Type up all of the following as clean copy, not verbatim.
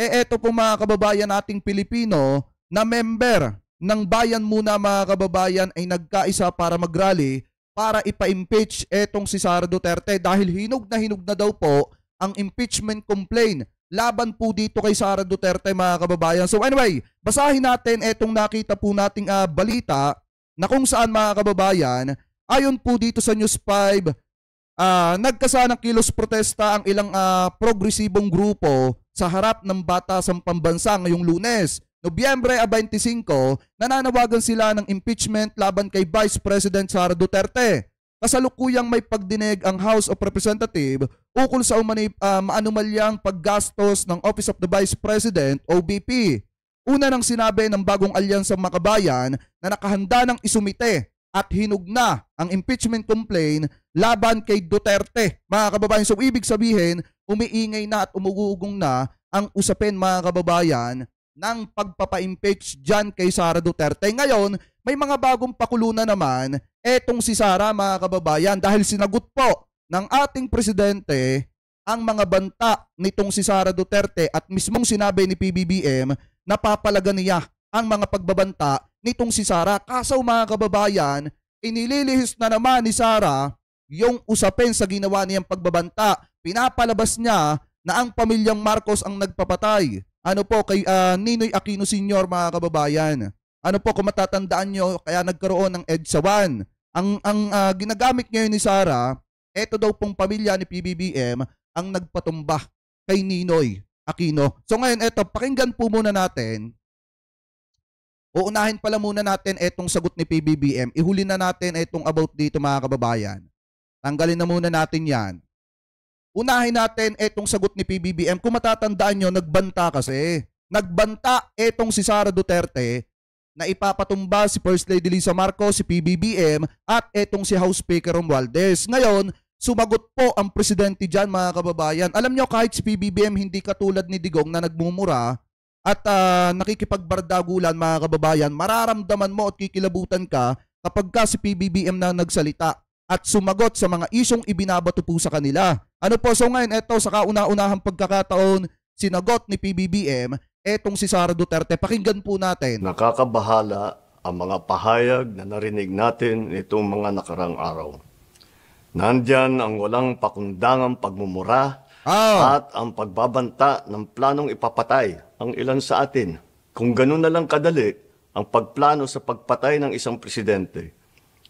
eto po mga kababayan nating Pilipino na member ng Bayan Muna mga kababayan ay nagkaisa para mag-rally para ipa-impeach etong si Sara Duterte dahil hinog na daw po ang impeachment complaint laban po dito kay Sara Duterte mga kababayan. So anyway, basahin natin etong nakita po nating balita na kung saan mga kababayan, ayon po dito sa News 5, nagkasanang kilos protesta ang ilang progresibong grupo sa harap ng Batasang Pambansa ngayong Lunes, Nobyembre 25, nananawagan sila ng impeachment laban kay Vice President Sara Duterte. Kasalukuyang may pagdinig ang House of Representatives ukol sa maanumalyang paggastos ng Office of the Vice President, OVP. Una nang sinabi ng bagong alyansang makabayan na nakahanda ng isumite at hinog na ang impeachment complaint laban kay Duterte. Mga kababayan, so ibig sabihin, umiingay na at umugugong na ang usapin mga kababayan ng pagpapa-impeach dyan kay Sara Duterte. Ngayon, may mga bagong pakulo na naman etong si Sara mga kababayan dahil sinagot po ng ating presidente ang mga banta nitong si Sara Duterte at mismong sinabi ni PBBM na papalagan niya ang mga pagbabanta nitong si Sara. Kaso mga kababayan, inililihis na naman ni Sara yung usapin sa ginawa niyang pagbabanta. Pinapalabas niya na ang pamilyang Marcos ang nagpapatay. Ano po kay Ninoy Aquino Sr. mga kababayan. Ano po kung matatandaan nyo, kaya nagkaroon ng EDSA 1. Ang ginagamit ngayon ni Sara, eto daw pong pamilya ni PBBM ang nagpatumba kay Ninoy Aquino. So ngayon eto, pakinggan po muna natin. Uunahin pala muna natin etong sagot ni PBBM. Ihuli na natin etong about dito mga kababayan. Tanggalin na muna natin yan. Unahin natin etong sagot ni PBBM. Kung matatandaan nyo, nagbanta kasi. Nagbanta etong si Sara Duterte na ipapatumba si First Lady Lisa Marcos, si PBBM at etong si House Speaker Romualdez. Ngayon, sumagot po ang presidente dyan mga kababayan. Alam nyo, kahit si PBBM hindi katulad ni Digong na nagmumura at nakikipagbardagulan mga kababayan, mararamdaman mo at kikilabutan ka kapag ka si PBBM na nagsalita at sumagot sa mga isyong ibinabato po sa kanila. Ano po, so ngayon, eto sa kauna-unahang pagkakataon, sinagot ni PBBM, etong si Sara Duterte. Pakinggan po natin. Nakakabahala ang mga pahayag na narinig natin itong mga nakarang araw. Nandyan ang walang pakundangang pagmumura at ang pagbabanta ng planong ipapatay ang ilan sa atin. Kung ganun na lang kadali ang pagplano sa pagpatay ng isang presidente,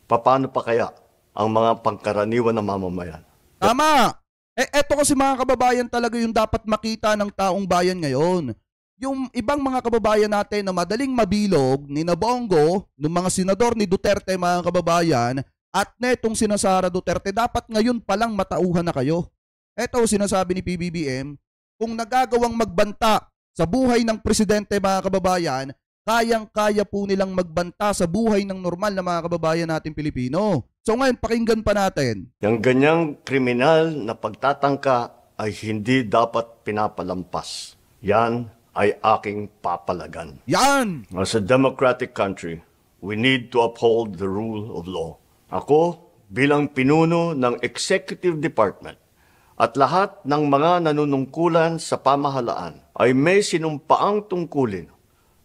paano pa kaya ang mga pangkaraniwan na mamamayan? Tama! Eto kasi mga kababayan talaga yung dapat makita ng taong bayan ngayon. Yung ibang mga kababayan natin na madaling mabilog ni Nabongo, ng mga senador ni Duterte mga kababayan, at netong sina Sara Duterte, dapat ngayon palang matauhan na kayo. Eto sinasabi ni PBBM, kung nagagawang magbanta sa buhay ng presidente mga kababayan, kayang-kaya po nilang magbanta sa buhay ng normal na mga kababayan natin Pilipino. So ngayon, pakinggan pa natin. Yung ganyang kriminal na pagtatangka ay hindi dapat pinapalampas. Yan ay aking papalagan. Yan! As a democratic country, we need to uphold the rule of law. Ako, bilang pinuno ng Executive Department at lahat ng mga nanunungkulan sa pamahalaan ay may sinumpaang tungkulin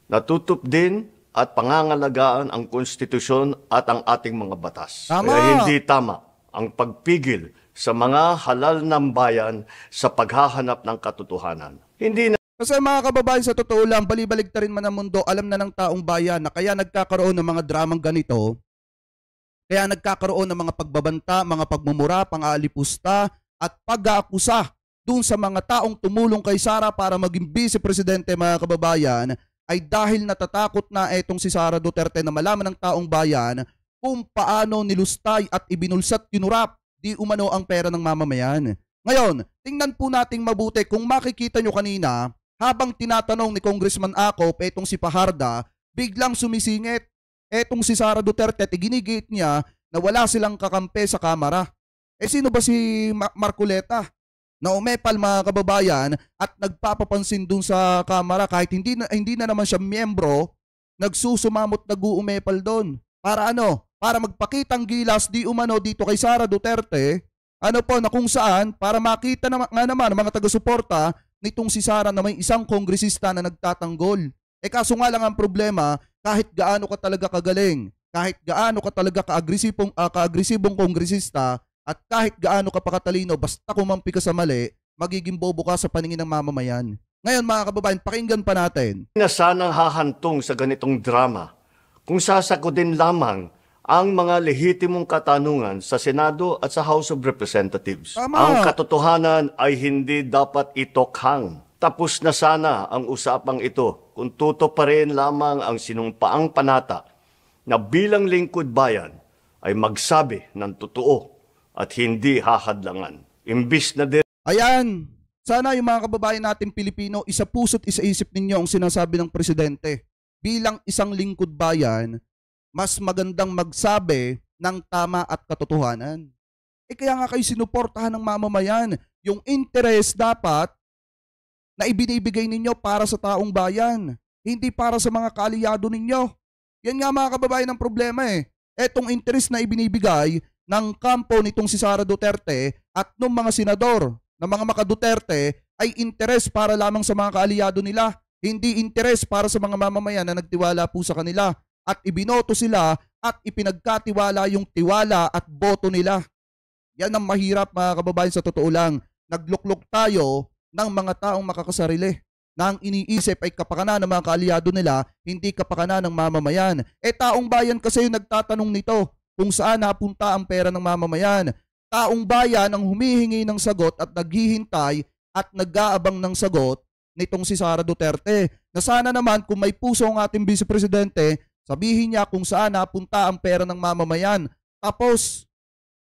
na tutupdin at pangangalagaan ang konstitusyon at ang ating mga batas. Tama. Kaya hindi tama ang pagpigil sa mga halal ng bayan sa paghahanap ng katotohanan. Hindi na Kasi mga kababayan, sa totoo lang, balibalig ta rin man ang mundo, alam na ng taong bayan na kaya nagkakaroon ng mga dramang ganito, kaya nagkakaroon ng mga pagbabanta, mga pagmumura, pang-aalipusta, at pag-aakusa dun sa mga taong tumulong kay Sara para maging vice-presidente mga kababayan, ay dahil natatakot na etong si Sara Duterte na malaman ng taong bayan kung paano nilustay at ibinulsat kinurap di umano ang pera ng mamamayan. Ngayon, tingnan po nating mabuti kung makikita nyo kanina, habang tinatanong ni Congressman Acop etong si Paharda, biglang sumisingit etong si Sara Duterte at ginigit niya na wala silang kakampi sa Kamara. Sino ba si Marcoleta? Na umepal mga kababayan at nagpapapansin dun sa Kamara kahit hindi na naman siya miyembro, nagsusumamot nag-uumepal doon. Para ano? Para magpakitang gilas di umano dito kay Sara Duterte, ano po na kung saan para makita nga naman ng mga taga-suporta nitong si Sara na may isang kongresista na nagtatanggol. Kaso nga lang ang problema, kahit gaano ka talaga kagaling, kahit gaano ka talaga kaagresibong kongresista, at kahit gaano ka pakatalino, basta kumampi ka sa mali, magiging bobo ka sa paningin ng mamamayan. Ngayon mga kababayan, pakinggan pa natin. Na sanang hahantong sa ganitong drama kung sasagutin lamang ang mga lehitimong katanungan sa Senado at sa House of Representatives. Tama. Ang katotohanan ay hindi dapat itokhang. Tapos na sana ang usapang ito kung tutuparin lamang ang sinumpaang panata na bilang lingkod bayan ay magsabi ng totoo at hindi hahadlangan. Imbis na Ayan, sana yung mga kababayan natin Pilipino, isa puso't isa isip ninyo ang sinasabi ng presidente. Bilang isang lingkod bayan, mas magandang magsabi ng tama at katotohanan. Kaya nga kayo sinuportahan ng mamamayan. Yung interest dapat na ibinibigay ninyo para sa taong bayan, hindi para sa mga kaalyado ninyo. Yan nga mga kababayan ang problema Etong interest na ibinibigay ng kampo nitong si Sara Duterte at ng mga senador na mga maka-Duterte ay interest para lamang sa mga kaalyado nila, hindi interest para sa mga mamamayan na nagtiwala po sa kanila at ibinoto sila at ipinagkatiwala yung tiwala at boto nila. Yan ang mahirap mga kababayan sa totoo lang. Nagluklok tayo ng mga taong makakasarili na ang iniisip ay kapakanan ng mga kaalyado nila, hindi kapakanan ng mamamayan. Taong bayan kasi yung nagtatanong nito kung saan napunta ang pera ng mamamayan. Taong bayan ang humihingi ng sagot at naghihintay at nag-aabang ng sagot nitong si Sara Duterte. Na sana naman kung may puso ang ating Vice Presidente, sabihin niya kung saan napunta ang pera ng mamamayan. Tapos,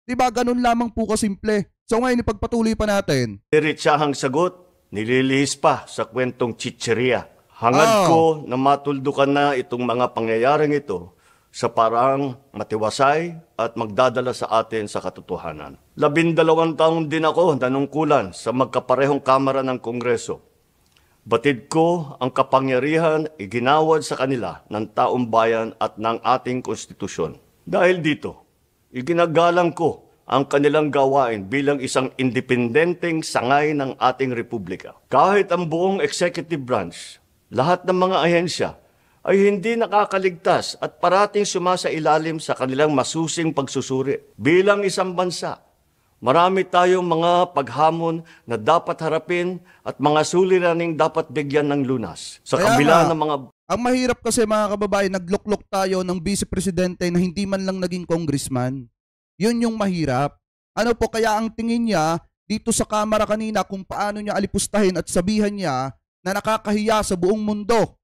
di ba ganun lamang po kasimple. So ngayon ipagpatuloy pa natin. diretsahang sagot, nililihis pa sa kwentong chicheria. Hangad ko na matuldukan na itong mga pangyayaring ito sa parang matiwasay at magdadala sa atin sa katotohanan. 12 taon din ako nanungkulan sa magkaparehong kamara ng Kongreso. Batid ko ang kapangyarihan iginawad sa kanila ng taong bayan at ng ating konstitusyon. Dahil dito, iginagalang ko ang kanilang gawain bilang isang independenteng sangay ng ating republika. Kahit ang buong executive branch, lahat ng mga ahensya, ay hindi nakakaligtas at parating sumasailalim sa kanilang masusing pagsusuri. Bilang isang bansa, marami tayong mga paghamon na dapat harapin at mga suliraning dapat bigyan ng lunas. Sa kabila ng mga... Ang mahirap kasi mga kababayan, nagluklok tayo ng Vice Presidente na hindi man lang naging congressman. Yun yung mahirap. Ano po kaya ang tingin niya dito sa kamera kanina kung paano niya alipustahin at sabihan niya na nakakahiya sa buong mundo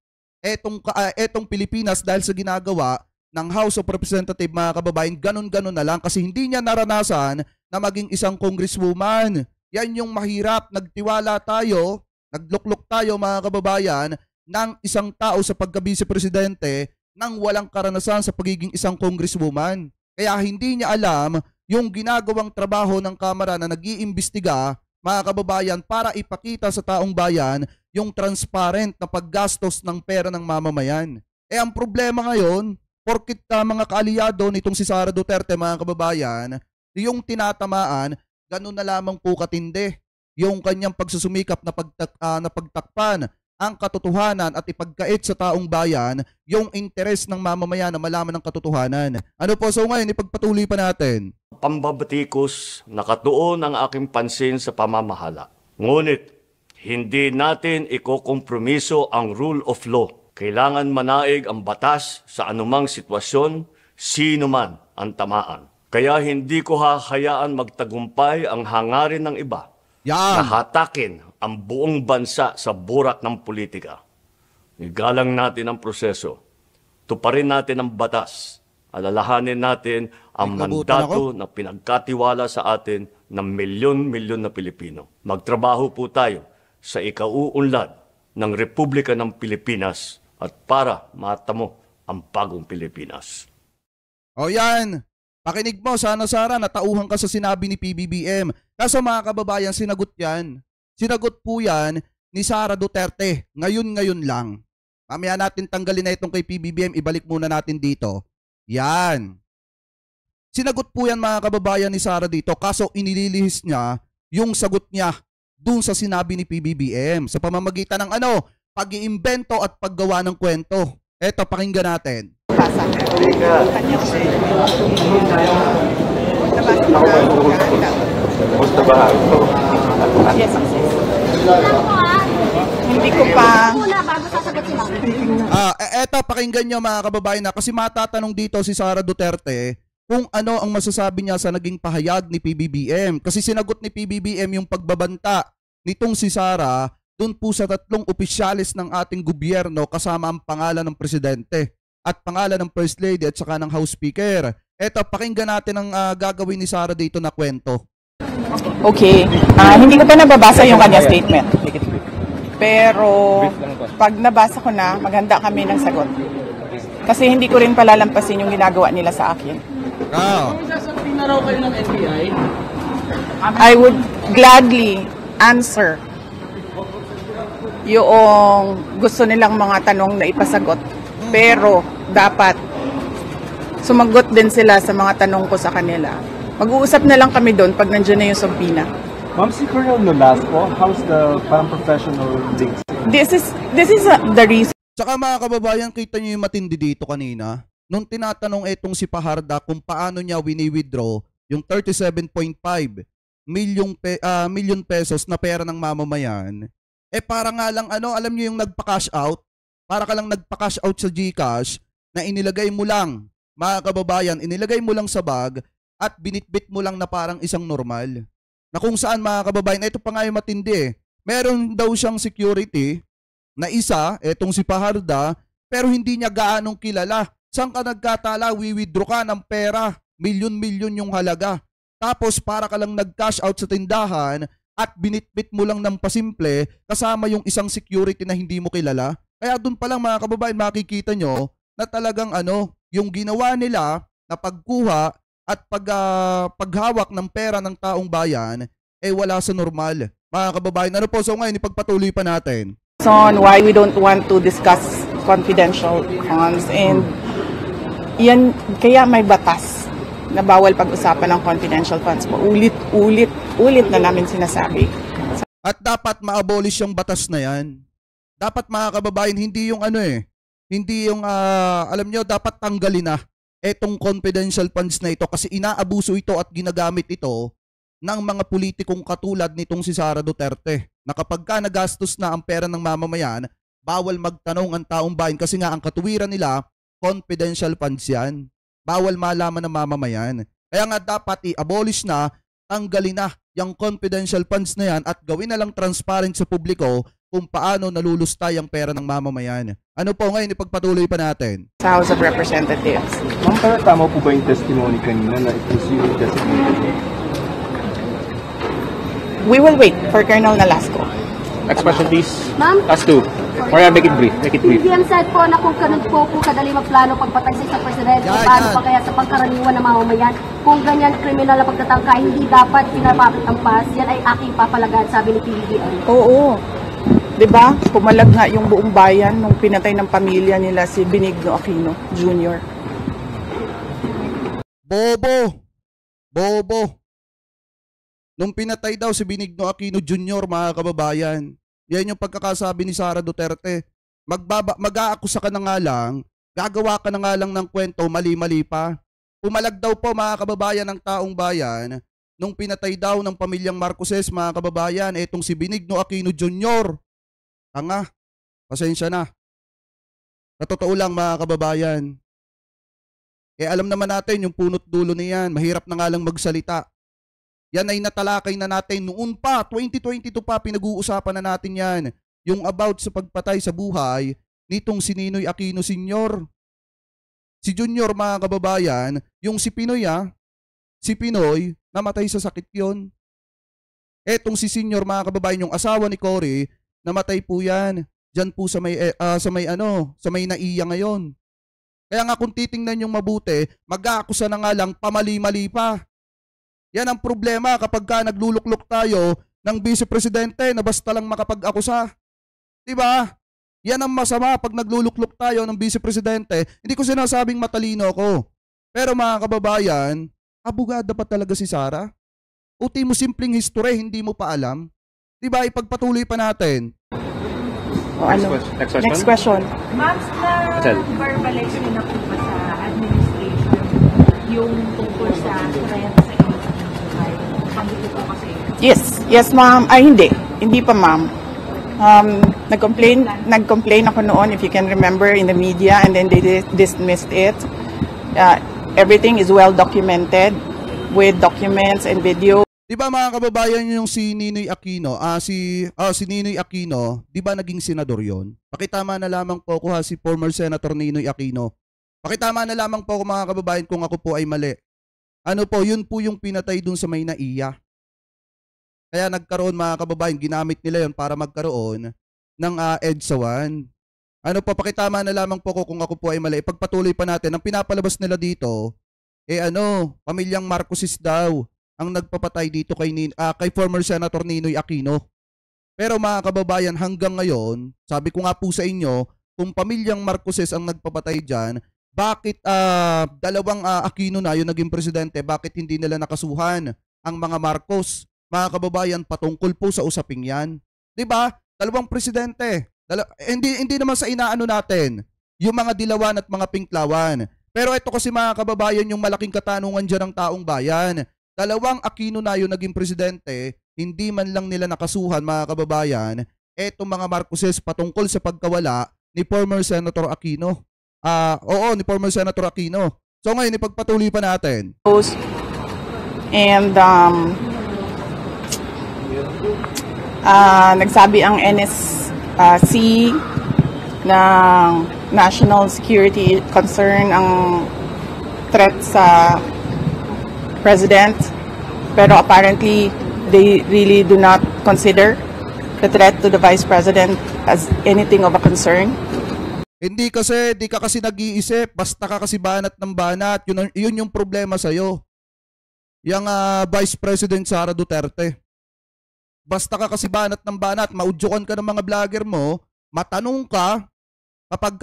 etong Pilipinas dahil sa ginagawa ng House of Representatives mga kababayan, ganun-ganun na lang kasi hindi niya naranasan na maging isang congresswoman. Yan yung mahirap. Nagtiwala tayo, nagluklok tayo mga kababayan ng isang tao sa pagka-Vice Presidente nang walang karanasan sa pagiging isang congresswoman. Kaya hindi niya alam yung ginagawang trabaho ng Kamara na nag-iimbestiga mga kababayan para ipakita sa taong bayan yung transparent na paggastos ng pera ng mamamayan. Ang problema ngayon, porkit mga kaalyado nitong si Sara Duterte mga kababayan, yung tinatamaan, ganun na lamang po katindi. Yung kanyang pagsusumikap na pagtakpan ang katotohanan at ipagkait sa taong bayan yung interes ng mamamayan na malaman ng katotohanan. Ano po, so ngayon ipagpatuloy pa natin. Pambabatikos, nakatuon ang aking pansin sa pamamahala. Ngunit, hindi natin ikokompromiso ang rule of law. Kailangan manaig ang batas sa anumang sitwasyon, sino man ang tamaan. Kaya hindi ko hahayaan magtagumpay ang hangarin ng iba na hatakin ang buong bansa sa burak ng politika. Igalang natin ang proseso. Tuparin natin ang batas. Alalahanin natin ang mandato na pinagkatiwala sa atin ng milyon-milyon na Pilipino. Magtrabaho po tayo sa ikauunlad ng Republika ng Pilipinas at para matamo ang bagong Pilipinas. O yan, pakinig mo sana Sara, natauhan ka sa sinabi ni PBBM. Kaso mga kababayan, sinagot yan. Sinagot po yan ni Sara Duterte, ngayon lang. Mamaya natin tanggalin na itong kay PBBM, ibalik muna natin dito. Yan. Sinagot po yan mga kababayan ni Sara dito, kaso inililihis niya yung sagot niya dun sa sinabi ni PBBM sa pamamagitan ng pag-iimbento at paggawa ng kwento. Eto, pakinggan natin. Hindi ko pa. Eto, pakinggan nyo mga kababayan na kasi matatanong dito si Sara Duterte kung ano ang masasabi niya sa naging pahayag ni PBBM. Kasi sinagot ni PBBM yung pagbabanta nitong si Sara dun po sa 3 opisyalis ng ating gobyerno kasama ang pangalan ng presidente at pangalan ng First Lady at saka ng House Speaker. Eto, pakinggan natin ang gagawin ni Sara dito na kwento. Okay. Hindi ko pa nababasa yung kanya statement. Pero pag nabasa ko na, maganda kami ng sagot. Kasi hindi ko rin palalampasin yung ginagawa nila sa akin. Sasabihin na raw kayo ng NBI? I would gladly answer yung gusto nilang mga tanong na ipasagot. Pero dapat sumagot din sila sa mga tanong ko sa kanila. Mag-uusap na lang kami doon pag nandiyan na yung subpoena. Ma'am, si Colonel Nolasco, how's the professional links? This is the reason. Tsaka mga kababayan, kita nyo yung matindi dito kanina. Nung tinatanong etong si Paharda kung paano niya wini-withdraw yung 37.5 million pesos na pera ng mamamayan, para nga lang alam niyo yung nagpa-cash out, para ka lang nagpa-cash out sa GCash na inilagay mo lang, mga kababayan, inilagay mo lang sa bag at binitbit mo lang na parang isang normal. Na kung saan mga kababayan, ito pa nga yung matindi meron daw siyang security na isa, etong si Paharda, pero hindi niya gaanong kilala. Saan ka nagkatala, withdraw ka ng pera, milyon-milyon yung halaga. Tapos para ka lang nag-cash out sa tindahan at binitbit mo lang ng pasimple kasama yung isang security na hindi mo kilala. Kaya doon pa lang mga kababayan makikita nyo na talagang yung ginawa nila na pagkuha at paghawak ng pera ng taong bayan wala sa normal. Mga kababayan, so ngayon ipagpatuloy pa natin. On why we don't want to discuss confidential funds and yan, kaya may batas na bawal pag-usapan ng confidential funds. Ulit na namin sinasabi. At dapat ma-abolish yung batas na yan. Dapat mga kababayan, hindi yung hindi yung, alam nyo, dapat tanggalin na etong confidential funds na ito kasi inaabuso ito at ginagamit ito ng mga politikong katulad nitong si Sara Duterte. Na kapag ka nagastos na ang pera ng mamamayan, bawal magtanong ang taong bayan kasi nga ang katuwiran nila, confidential funds yan. Bawal malaman ng mamamayan. Kaya nga dapat i-abolish na, tanggalin na yung confidential funds na yan at gawin na lang transparent sa publiko kung paano nalulustay ang pera ng mamamayan. Ano po ngayon, ipagpatuloy pa natin. Sa House of Representatives. Ma'am, pero tama po ba yung testimony kanina na it was you who designated? We will wait for Colonel Nolasco. Next question, please. Ma'am? Last two. Maria, make it brief. Make it brief. PBBM said po na kung ganun po kadali magplano pagpatay sa presidente, paano pa kaya sa pangkaraniwan ng mamamayan, kung ganyan kriminal na pagtatangka, hindi dapat pinapakit ang pas, yan ay aking papalagan, sabi ni PBBM. Oo. Diba? Pumalag nga yung buong bayan nung pinatay ng pamilya nila si Benigno Aquino Jr. Bobo. Nung pinatay daw si Benigno Aquino Jr., mga kababayan, yan yung pagkakasabi ni Sara Duterte. Mag-aakusa ka na nga lang, gagawa ka na nga lang ng kwento, mali-mali pa. Pumalag daw po mga kababayan ng taong bayan, nung pinatay daw ng pamilyang Marcoses, mga kababayan, etong si Benigno Aquino Jr. Tanga, pasensya na. Sa totoo lang mga kababayan, alam naman natin yung punot dulo niyan, mahirap na nga lang magsalita. Yan ay natalakay na natin noon pa, 2022 pa, pinag-uusapan na natin yan. Yung about sa pagpatay sa buhay nitong si Ninoy Aquino Sr. Si Junior mga kababayan, yung si Pinoy si Pinoy, namatay sa sakit yon. Etong si Senior mga kababayan, yung asawa ni Cory, namatay po yan. Diyan po sa may naiya ngayon. Kaya nga kung titingnan yung mabuti, mag-aakusa na nga lang, pamali-mali pa. Yan ang problema kapag ka nagluluklok tayo ng Vice Presidente na basta lang makapag-akusa. Diba? Yan ang masama pag nagluluklok tayo ng Vice Presidente. Hindi ko sinasabing matalino ko. Pero mga kababayan, abogada pa talaga si Sara? Uti mo simpleng history, hindi mo pa alam? 'Di ba? Ipagpatuloy pa natin. O ano? Next question. Ma'am, na-verbalize niyo na po ba sa administration yung tungkol sa threat sa inyong buhay? Pangito po kasi. Yes ma'am. Ay hindi pa ma'am. Nag-complain ako noon, if you can remember, in the media, and then they dismissed it. Everything is well documented with documents and video. Di ba mga kababayan yung si Ninoy Aquino, si Ninoy Aquino, di ba naging senador yon? Pakitama na lamang po ako si former Senator Ninoy Aquino. Pakitama na lamang po ako mga kababayan kung ako po ay mali. Ano po, yun po yung pinatay dun sa may naiya. Kaya nagkaroon mga kababayan, ginamit nila yon para magkaroon ng EDSA 1. Ano po, pakitama na lamang po ako kung ako po ay mali. Pagpatuloy pa natin, ang pinapalabas nila dito, pamilyang Marcoses daw ang nagpapatay dito kay former Senator Ninoy Aquino. Pero mga kababayan, hanggang ngayon, sabi ko nga po sa inyo, kung pamilyang Marcoses ang nagpapatay dyan, bakit dalawang Aquino na yung naging presidente, bakit hindi nila nakasuhan ang mga Marcos? Mga kababayan, patungkol po sa usaping yan. Diba? Dalawang presidente. Hindi naman sa inaano natin, yung mga dilawan at mga pinklawan. Pero ito kasi mga kababayan, yung malaking katanungan dyan ng taong bayan. Dalawang Aquino na yung naging presidente, hindi man lang nila nakasuhan mga kababayan, etong mga Marcoses patungkol sa pagkawala ni former Senator Aquino. Ni former Senator Aquino. So ngayon, ipagpatuloy pa natin. And nagsabi ang NSC ng national security concern ang threat sa president, pero apparently they really do not consider the threat to the vice president as anything of a concern. Hindi kasi, di ka kasi nag-iisip, basta ka kasi banat ng banat, yun yung problema sa'yo. Yung Vice President Sara Duterte. Basta ka kasi banat ng banat, maudyukan ka ng mga vlogger mo, matanong ka, kapag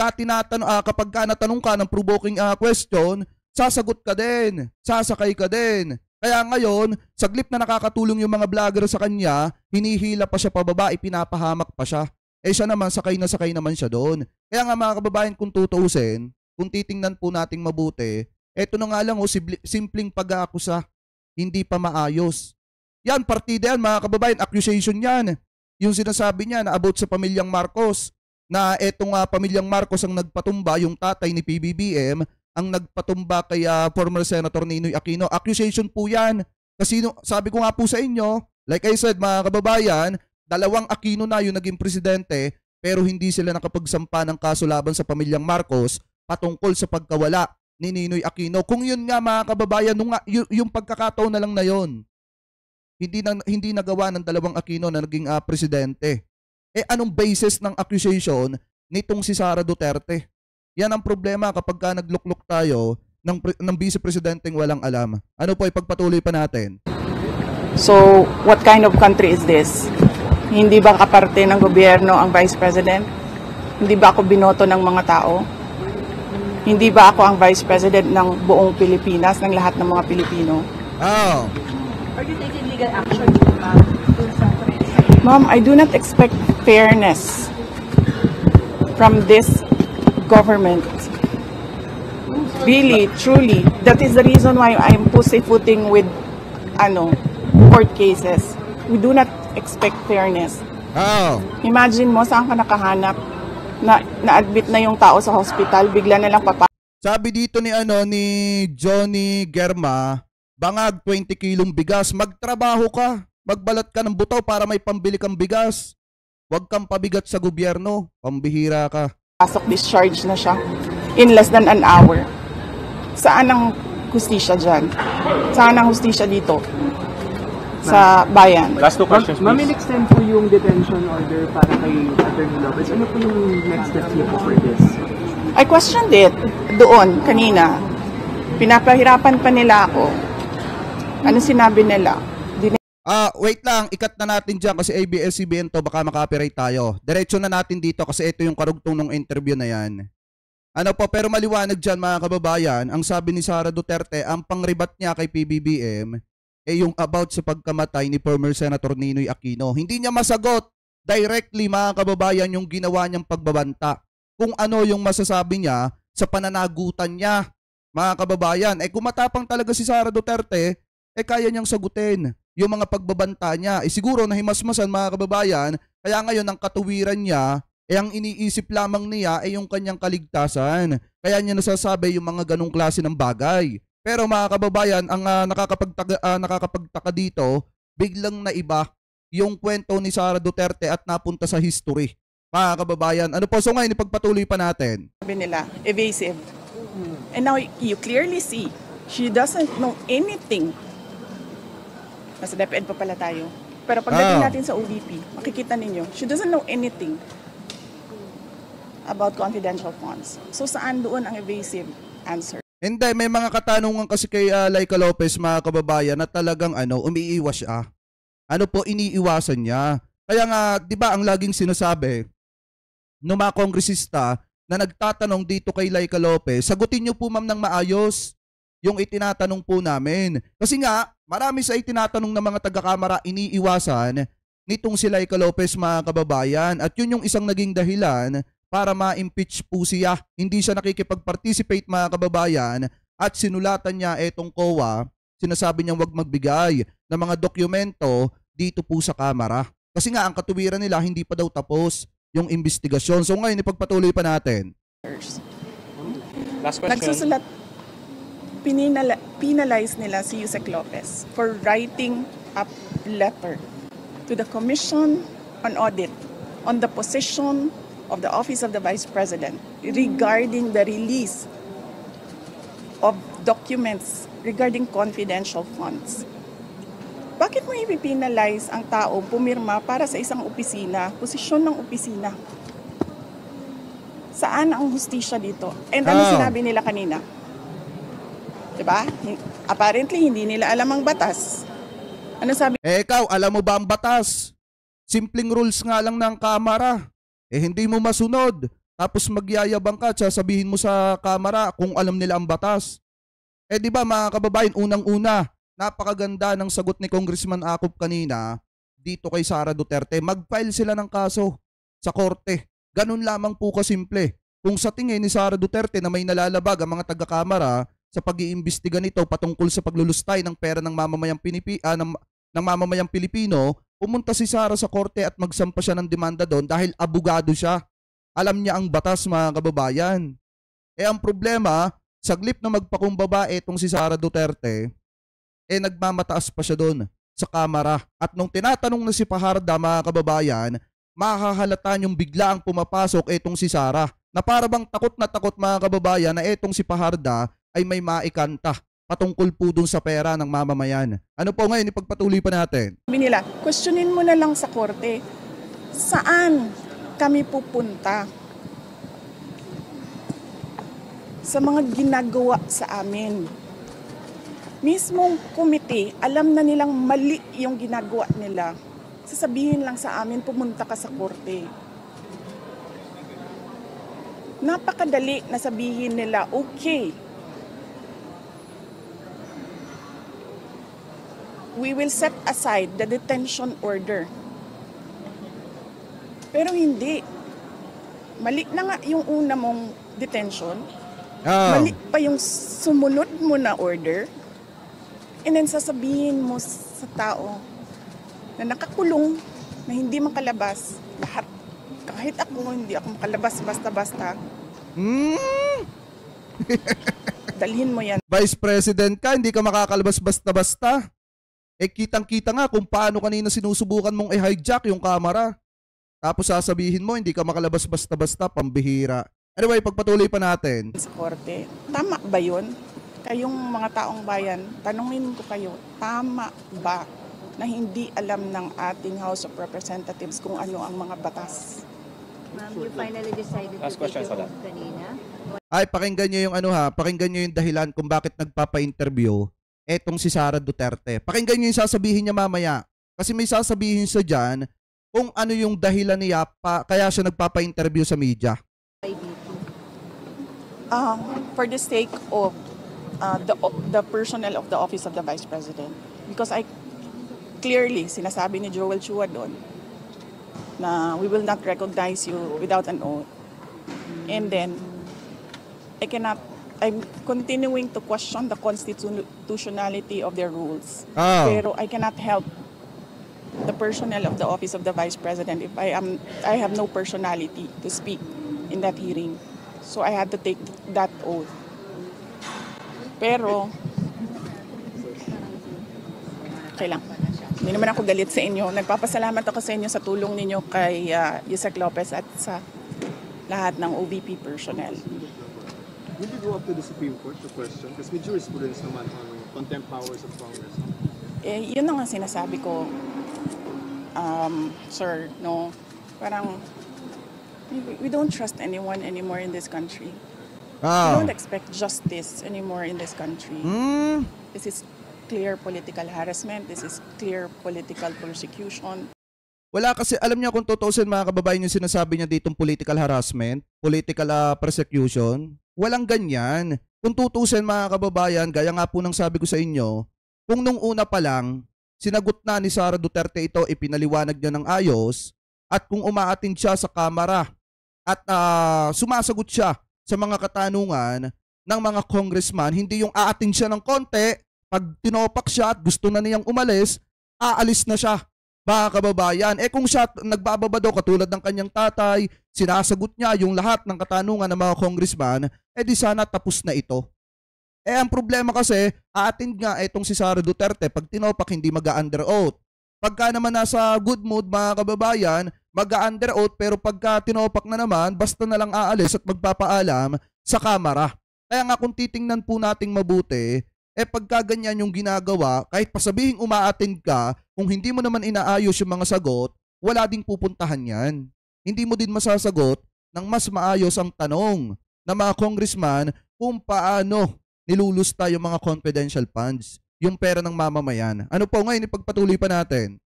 ka natanong ka ng provoking question, sasagot ka din, sasakay ka din. Kaya ngayon, saglip na nakakatulong yung mga vlogger sa kanya, hinihila pa siya pababa, ipinapahamak pa siya. Siya naman, sakay naman siya doon. Kaya nga mga kababayan, kung tutuusin, kung titingnan po nating mabuti, eto na nga lang simpleng pag-aakusa, hindi pa maayos. Yan, partida yan mga kababayan, accusation yan. Yung sinasabi niya na about sa pamilyang Marcos, na etong pamilyang Marcos ang nagpatumba, yung tatay ni PBBM, ang nagpatumba kay former Senator Ninoy Aquino. Accusation po yan. Kasi sabi ko nga po sa inyo, like I said mga kababayan, dalawang Aquino na yung naging presidente, pero hindi sila nakapagsampa ng kaso laban sa pamilyang Marcos patungkol sa pagkawala ni Ninoy Aquino. Kung yun nga mga kababayan, yung pagkakataon na lang na yun, hindi nagawa ng dalawang Aquino na naging presidente. Anong basis ng accusation nitong si Sara Duterte? Yan ang problema kapag ka nagluklok tayo ng vice-presidenteng walang alam. Ano po, ipagpatuloy pa natin. So, what kind of country is this? Hindi ba kaparte ng gobyerno ang vice president? Hindi ba ako binoto ng mga tao? Hindi ba ako ang vice president ng buong Pilipinas, ng lahat ng mga Pilipino? Oh. Are you taking legal action, ma'am? Ma'am, I do not expect fairness from this government. Really, truly. That is the reason why I'm pussyfooting with court cases. We do not expect fairness. Oh. Imagine mo, saan ka nakahanap na na-admit na yung tao sa hospital, bigla na lang Sabi dito ni Johnny Germa, bangag 20 kilong bigas, magtrabaho ka, magbalat ka ng butaw para may pambili kang bigas. Huwag kang pabigat sa gobyerno, pambihira ka. pasok, discharge na siya in less than an hour. Saan ang hustisya dyan? Saan ang hustisya dito? Sa bayan. Last two questions, please. Ma'am, in-extend po yung detention order para kay Attorney Lopez. Ano po yung next steps niyo po for this? I questioned it doon kanina. Pinapahirapan pa nila ako. Ano sinabi nila? Wait lang, ikat na natin dyan kasi ABS-CBN to, baka makapiright tayo. Diretso na natin dito kasi ito yung karugtong ng interview na yan. Pero maliwanag dyan mga kababayan, ang sabi ni Sara Duterte, ang pangribat niya kay PBBM, yung about sa pagkamatay ni former Senator Ninoy Aquino. Hindi niya masagot directly, mga kababayan, yung ginawa niyang pagbabanta. Kung ano yung masasabi niya sa pananagutan niya, mga kababayan. Kung matapang talaga si Sara Duterte, kaya niyang sagutin yung mga pagbabanta niya. Siguro nahimasmasan, mga kababayan, kaya ngayon ang katuwiran niya, ang iniisip lamang niya yung kanyang kaligtasan. Kaya niya nasasabi yung mga ganong klase ng bagay. Pero mga kababayan, ang nakakapagtaka dito, biglang naiba yung kwento ni Sara Duterte at napunta sa history. Mga kababayan, ano po? So ngayon, ipagpatuloy pa natin. Sabi nila, evasive. And now you clearly see, she doesn't know anything. Nasa DepEd pa pala tayo. Pero pagdating natin sa OVP, makikita ninyo, she doesn't know anything about confidential funds. So saan doon ang evasive answer? Hindi, may mga katanungan kasi kay Laika Lopez, mga kababayan, na talagang umiiwas siya. Ano po iniiwasan niya? Kaya nga, di ba ang laging sinasabi ng mga kongresista na nagtatanong dito kay Laika Lopez, sagutin niyo po ma'am ng maayos yung itinatanong po namin. Kasi nga, marami sa itinatanong ng mga taga-kamara iniiwasan nitong si Laika Lopez, mga kababayan. At yun yung isang naging dahilan para ma-impeach po siya. Hindi siya nakikipag-participate, mga kababayan, at sinulatan niya etong COA, sinasabi niyang wag magbigay ng mga dokumento dito po sa Kamara. Kasi nga, ang katuwiran nila, hindi pa daw tapos yung investigasyon. So ngayon, ipagpatuloy pa natin. Last question. Nagsusulat, penalize nila si Yusek Lopez for writing a letter to the Commission on Audit on the position of the Office of the Vice President regarding the release of documents regarding confidential funds. Bakit mo ipipinalize ang tao pumirma para sa isang opisina, posisyon ng opisina? Saan ang hustisya dito? And ano sinabi nila kanina? Diba? Apparently, hindi nila alam ang batas. Ano sabi? Ikaw, alam mo ba ang batas? Simpleng rules nga lang ng Kamara. Hindi mo masunod. Tapos magyayabang ka, sasabihin mo sa Kamara kung alam nila ang batas. Di ba mga kababayan, unang-una, napakaganda ng sagot ni Congressman Acop kanina dito kay Sara Duterte. Mag-file sila ng kaso sa korte. Ganun lamang po kasimple. Kung sa tingin ni Sara Duterte na may nalalabag ang mga taga-Kamara sa pag-iimbestiga nito patungkol sa paglulustay ng pera ng mamamayang Pilipino, pumunta si Sara sa korte at magsampa siya ng demanda doon dahil abogado siya. Alam niya ang batas, mga kababayan. Ang problema, saglip na magpakumbaba itong si Sara Duterte, nagmamataas pa siya doon sa Kamara. At nung tinatanong na si Paharda, mga kababayan, makahalata yung bigla ang pumapasok itong si Sara, na para bang takot na takot, mga kababayan, na itong si Paharda ay may maikanta patungkol po dun sa pera ng mamamayan. Ano po ngayon, ipagpatuloy pa natin. Sabi nila, questionin mo na lang sa korte, saan kami pupunta sa mga ginagawa sa amin? Mismong komite, alam na nilang mali yung ginagawa nila. Sasabihin lang sa amin, pumunta ka sa korte. Napakadali na sabihin nila, okay, we will set aside the detention order. Pero hindi. Mali na nga yung una mong detention. Mali pa yung sumunod mo na order. And then sasabihin mo sa tao na nakakulong, na hindi makalabas, lahat. Kahit ako, hindi ako makalabas basta-basta. Dalhin mo yan. Vice President ka, hindi ka makakalabas basta-basta. Kitang-kita nga kung paano kanina sinusubukan mong i-hijack yung Kamara. Tapos sasabihin mo, hindi ka makalabas basta-basta, pambihira. Anyway, pagpatuloy pa natin. Sa korte, tama ba yun? Kayong mga taong bayan, tanungin ko kayo, tama ba na hindi alam ng ating House of Representatives kung ano ang mga batas? Ma'am, you finally decided Last to question take for your that. oath kanina. Ay, pakinggan nyo yung pakinggan nyo yung dahilan kung bakit nagpapa-interview etong si Sara Duterte. Pakinggan nyo yung sasabihin niya mamaya. Kasi may sasabihin siya dyan kung ano yung dahilan niya kaya siya nagpapa-interview sa media. For the sake of the personnel of the Office of the Vice President, Because clearly, sinasabi ni Joel Chua doon na we will not recognize you without an oath. And then, I'm continuing to question the constitutionality of their rules. Pero I cannot help the personnel of the Office of the Vice President if I have no personality to speak in that hearing. So I had to take that oath. Pero, okay lang. Hindi naman ako galit sa inyo. Nagpapasalamat ako sa inyo sa tulong ninyo kay Yusek Lopez at sa lahat ng OVP personnel. Will you go up to the Supreme Court to question? Because may jurisprudence naman on contempt powers of Congress. Yun na nga sinasabi ko, sir, no? Parang, we don't trust anyone anymore in this country. We don't expect justice anymore in this country. This is clear political harassment. This is clear political persecution. Wala kasi, alam niyo kung tutuusin mga kababayan yung sinasabi niya ditong political harassment, political persecution, walang ganyan. Kung tutuusin mga kababayan, gaya nga po ng sabi ko sa inyo, kung nung una pa lang, sinagot na ni Sara Duterte ito, ipinaliwanag niya ng ayos, at kung umaatin siya sa kamera at sumasagot siya sa mga katanungan ng mga congressman, hindi yung aatin siya ng konti, pag tinopak siya at gusto na niyang umalis, aalis na siya. Mga kababayan, kung siya nagbababa daw katulad ng kanyang tatay, sinasagot niya yung lahat ng katanungan ng mga congressman, di sana tapos na ito. Ang problema kasi, aatin nga itong si Sara Duterte, pag tinopak hindi mag-under oath. Pagka naman nasa good mood mga kababayan, mag-under oath, pero pagka tinopak na naman, basta na lang aalis at magpapaalam sa kamera. Kaya nga kung titingnan po nating mabuti, pagka ganyan yung ginagawa, kahit pasabihing umaattend ka, kung hindi mo naman inaayos yung mga sagot, wala ding pupuntahan yan. Hindi mo din masasagot ng mas maayos ang tanong ng mga congressman kung paano nilulusta yung mga confidential funds, yung pera ng mamamayan. Ano po ngayon, ipagpatuloy pa natin.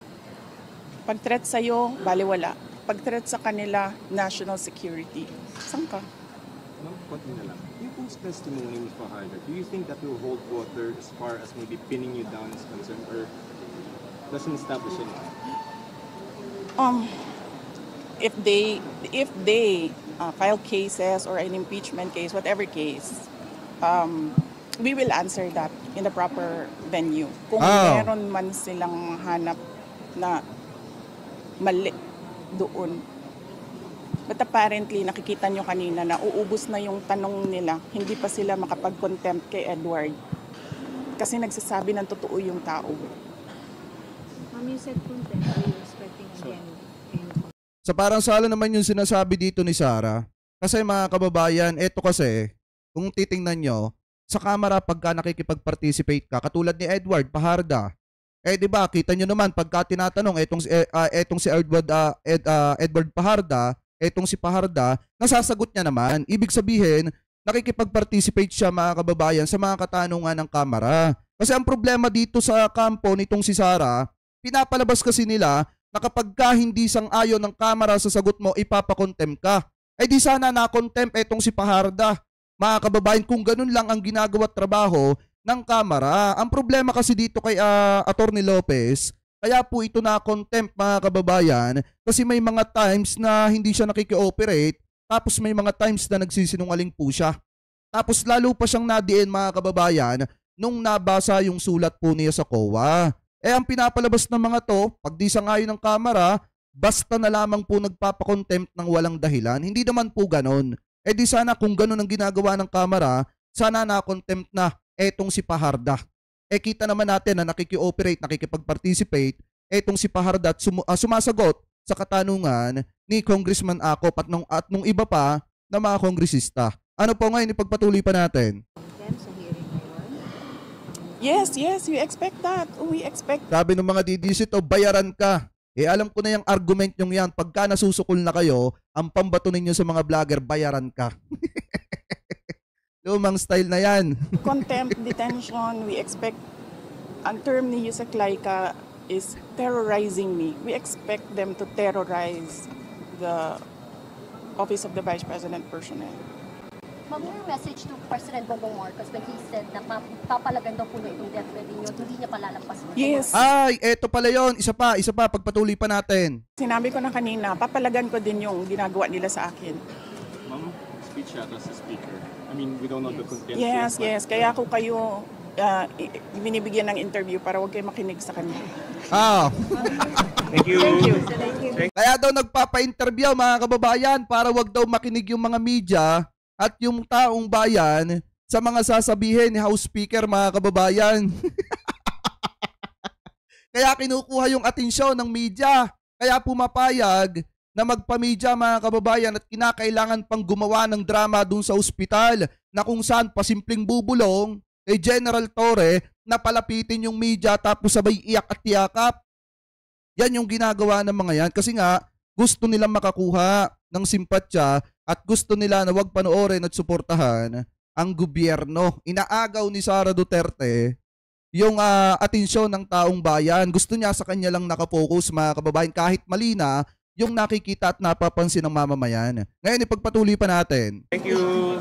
Pag-threat sa'yo, baliwala. Pag-threat sa kanila, national security. Saan ka? Ma'am, konti na lang. Yung post-testimony ni Fajardo, do you think that will hold water as far as maybe pinning you down is concerned, or doesn't establish anything? If they file cases or an impeachment case, whatever case, we will answer that in the proper venue. Kung meron man silang hanap na mali doon. But apparently, nakikita nyo kanina na uubos na yung tanong nila, hindi pa sila makapag-contempt kay Edward. Kasi nagsasabi ng totoo yung tao. Ma'am, you said contempt. Are you expecting again? So parang sala naman yung sinasabi dito ni Sara. Kasi mga kababayan, eto kasi, kung titingnan nyo, sa kamera pagka nakikipag-participate ka, katulad ni Edward Fajardo, di ba, kita nyo naman, pagka tinatanong, etong si Edward Fajardo, etong si Fajardo, nasasagot niya naman. Ibig sabihin, nakikipag-participate siya mga kababayan sa mga katanungan ng kamera. Kasi ang problema dito sa kampo nitong si Sara, pinapalabas kasi nila na kapag ka hindi sang-ayon ng kamera sa sagot mo, ipapakontempt ka. Di sana na-contempt etong si Fajardo. Mga kababayan, kung ganun lang ang ginagawa trabaho ng kamera. Ang problema kasi dito kay Atty. Lopez, kaya po ito na-contempt mga kababayan kasi may mga times na hindi siya nakiki-operate, tapos may mga times na nagsisinungaling po siya. Tapos lalo pa siyang nadiin mga kababayan nung nabasa yung sulat po niya sa COA. Ang pinapalabas ng mga to, pag di sangayon ng kamera, basta na lamang po nagpapakontempt ng walang dahilan. Hindi naman po ganon. Di sana kung ganon ang ginagawa ng kamera, sana na-contempt na etong si Fajardo. Kita naman natin na nakiki-operate, nakikipag-participate etong si Fajardo at sumasagot sa katanungan ni Congressman Acop at nung iba pa na mga kongresista. Ano po ngayon, ipagpatuloy pa natin? Yes, we expect that. We expect. Sabi ng mga DDC to, bayaran ka. Alam ko na yung argument nyo yan. Pagka nasusukol na kayo, ang pambato ninyo sa mga vlogger, bayaran ka. Lumang style na yan. Contempt, detention, we expect. Ang term ni Yusek Laika is terrorizing me. We expect them to terrorize the Office of the Vice President personnel. Ma'am, your message to President Bongbong Marcos when he said na papalagan daw po na itong death threat ninyo, hindi niya palalampasin. Yes. Ay, eto pala yon. Isa pa, pagpatuloy pa natin. Sinabi ko na kanina, papalagan ko din yung ginagawa nila sa akin. Ma'am, speech yata sa speaker. I mean, we don't know the content. Yes. Kaya ako kayo binibigyan ng interview para huwag kayo makinig sa kanya. Thank you. Kaya daw nagpapa-interview mga kababayan para wag daw makinig yung mga media at yung taong bayan sa mga sasabihin ni House Speaker mga kababayan. Kaya kinukuha yung atensyon ng media. Kaya pumapayag na magpa-media mga kababayan at kinakailangan pang gumawa ng drama dun sa ospital na kung saan pasimpleng bubulong kay General Torre na palapitin yung media tapos sabay iyak at yakap. Yan yung ginagawa ng mga yan kasi nga gusto nilang makakuha ng simpatya at gusto nila na wag panoorin at suportahan ang gobyerno. Inaagaw ni Sara Duterte yung atensyon ng taong bayan. Gusto niya sa kanya lang nakapokus mga kababayan kahit mali na yung nakikita at napapansin ng mamamayan. Ngayon ipagpatuloy pa natin. Thank you.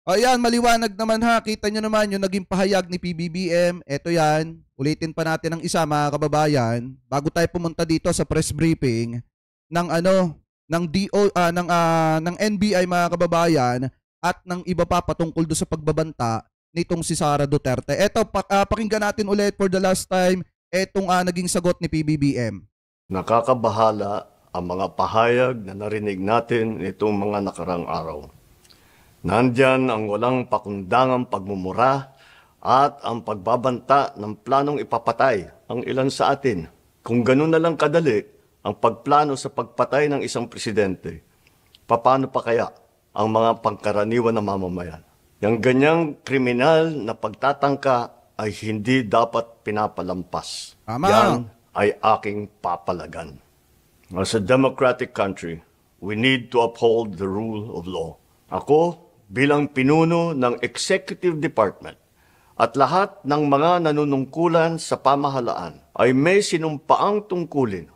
Ayan, maliwanag naman ha. Kita nyo naman yung naging pahayag ni PBBM. Ito yan. Ulitin pa natin ng isa mga kababayan. Bago tayo pumunta dito sa press briefing ng ng NBI mga kababayan at ng iba pa patungkol do sa pagbabanta nitong si Sara Duterte. Ito, pakinggan natin ulit for the last time itong naging sagot ni PBBM. Nakakabahala ang mga pahayag na narinig natin itong mga nakarang araw. Nandyan ang walang pakundangang pagmumura at ang pagbabanta ng planong ipapatay ang ilan sa atin. Kung ganun na lang kadali ang pagplano sa pagpatay ng isang presidente, paano pa kaya ang mga pangkaraniwan na mamamayan? Yang ganyang kriminal na pagtatangka ay hindi dapat pinapalampas. Tama. Yan ay aking papalagan. As a democratic country, we need to uphold the rule of law. Ako, bilang pinuno ng Executive Department at lahat ng mga nanunungkulan sa pamahalaan ay may sinumpaang tungkulin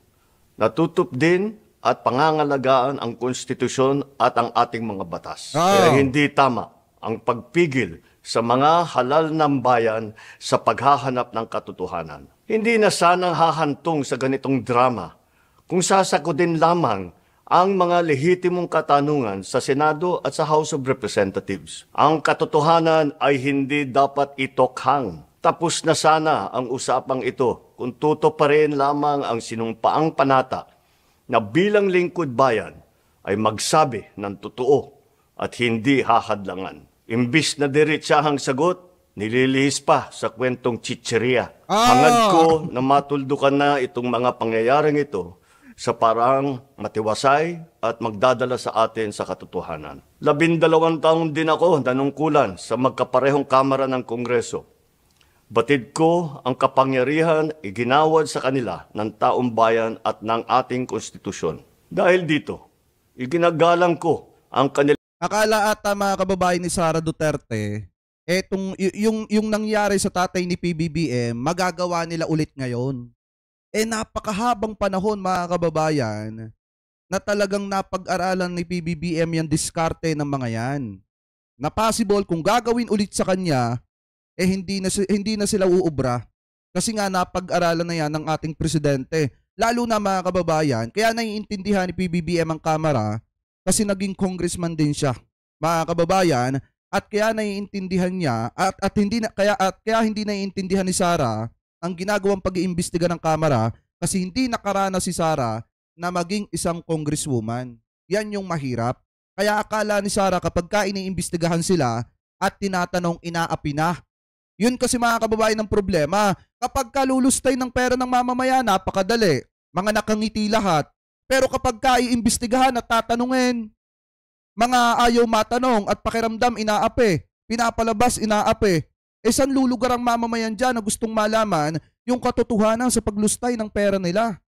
na tutupdin at pangangalagaan ang konstitusyon at ang ating mga batas. Kaya hindi tama ang pagpigil sa mga halal ng bayan sa paghahanap ng katotohanan. Hindi na sanang hahantong sa ganitong drama kung sasakodin lamang ang mga lehitimong katanungan sa Senado at sa House of Representatives. Ang katotohanan ay hindi dapat itokhang. Tapos na sana ang usapang ito kung tutuparin lamang ang sinumpaang panata na bilang lingkod bayan ay magsabi ng totoo at hindi hahadlangan. Imbis na diretsahang sagot, nililihis pa sa kwentong chicheria. Hangad ko na matuldukan na itong mga pangyayaring ito sa parang matiwasay at magdadala sa atin sa katotohanan. 12 taon din ako nanungkulan sa magkaparehong kamara ng Kongreso. Batid ko ang kapangyarihan iginawad sa kanila ng taong bayan at ng ating konstitusyon. Dahil dito, iginagalang ko ang kanila. Akala ata mga kababayan ni Sara Duterte, yung nangyari sa tatay ni PBBM, magagawa nila ulit ngayon. Napakahabang panahon mga kababayan na talagang napag-aralan ni PBBM yung diskarte ng mga yan. Na possible kung gagawin ulit sa kanya, hindi na sila uubra. Kasi nga napag-aralan na yan ng ating presidente. Lalo na mga kababayan, kaya naiintindihan ni PBBM ang Kamara kasi naging congressman din siya. Mga kababayan, at kaya naiintindihan niya kaya hindi naiintindihan ni Sara ang ginagawang pag-iimbestiga ng Kamara kasi hindi nakaranas si Sara na maging isang congresswoman. Yan yung mahirap. Kaya akala ni Sara kapag iniimbestigahan sila at tinatanong inaapi na. Yun kasi mga kababayan ng problema. Kapag kalulustay ng pera ng mamamayan, napakadali. Mga nakangiti lahat. Pero kapag iimbestigahan at tatanungin, mga ayaw matanong at pakiramdam inaapi, pinapalabas inaapi, saan lulugar ang mamamayan dyan na gustong malaman yung katotohanan sa paglustay ng pera nila?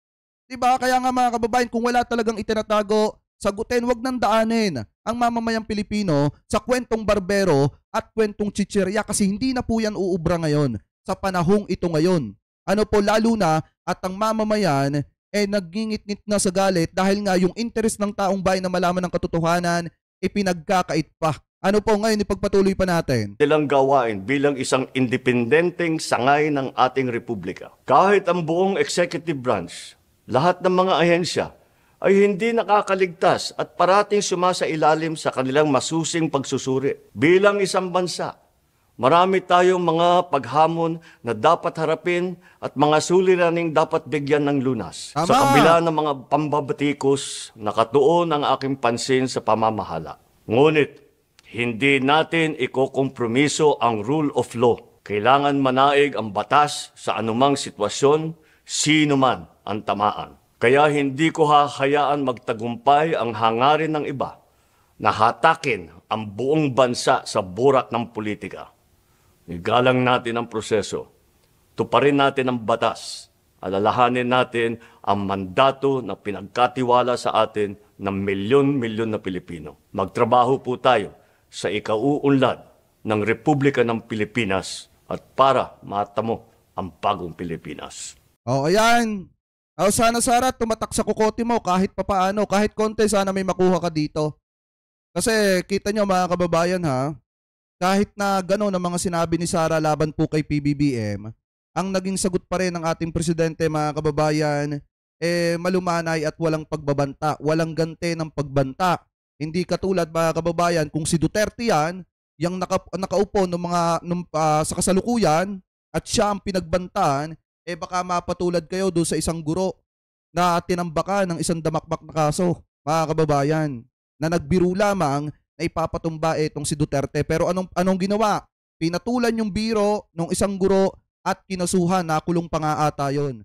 Diba? Kaya nga mga kababayan, kung wala talagang itinatago, sagutin, wag nang daanin ang mamamayang Pilipino sa kwentong barbero at kwentong chichirya kasi hindi na po yan uubra ngayon sa panahong ito ngayon. Ano po lalo na at ang mamamayan nagngingit-ngit na sa galit dahil nga yung interest ng taong bayan na malaman ng katotohanan pinagkakait pa. Ano po ngayon, ipagpatuloy pa natin? Silang gawain bilang isang independenteng sangay ng ating republika. Kahit ang buong executive branch, lahat ng mga ahensya ay hindi nakakaligtas at parating sumasailalim sa kanilang masusing pagsusuri. Bilang isang bansa, marami tayong mga paghamon na dapat harapin at mga suliraning dapat bigyan ng lunas. Tama. Sa kabila ng mga pambabatikos, nakatuon ang aking pansin sa pamamahala. Ngunit, hindi natin ikokompromiso ang rule of law. Kailangan manaig ang batas sa anumang sitwasyon, sino man ang tamaan. Kaya hindi ko hahayaan magtagumpay ang hangarin ng iba na hatakin ang buong bansa sa burak ng politika. Igalang natin ang proseso. Tuparin natin ang batas. Alalahanin natin ang mandato na pinagkatiwala sa atin ng milyon-milyon na Pilipino. Magtrabaho po tayo sa ikauunlad ng Republika ng Pilipinas at para matamo ang bagong Pilipinas. Ayan. Sana Sara, tumatak sa kukote mo kahit papaano, kahit konti sana may makuha ka dito. Kasi kita nyo mga kababayan ha, kahit na gano'n ang mga sinabi ni Sara laban po kay PBBM, ang naging sagot pa rin ng ating presidente mga kababayan, malumanay at walang pagbabanta, walang gante ng pagbanta. Hindi katulad mga kababayan, kung si Duterte yan, yung nakaupo sa kasalukuyan at siya ang pinagbantaan, baka mapatulad kayo doon sa isang guro na tinambakan ng isang damakbak na kaso, mga kababayan, na nagbiro lamang na ipapatumba itong si Duterte. Pero anong ginawa? Pinatulan yung biro ng isang guro at kinasuhan, nakulong pa nga ata yun.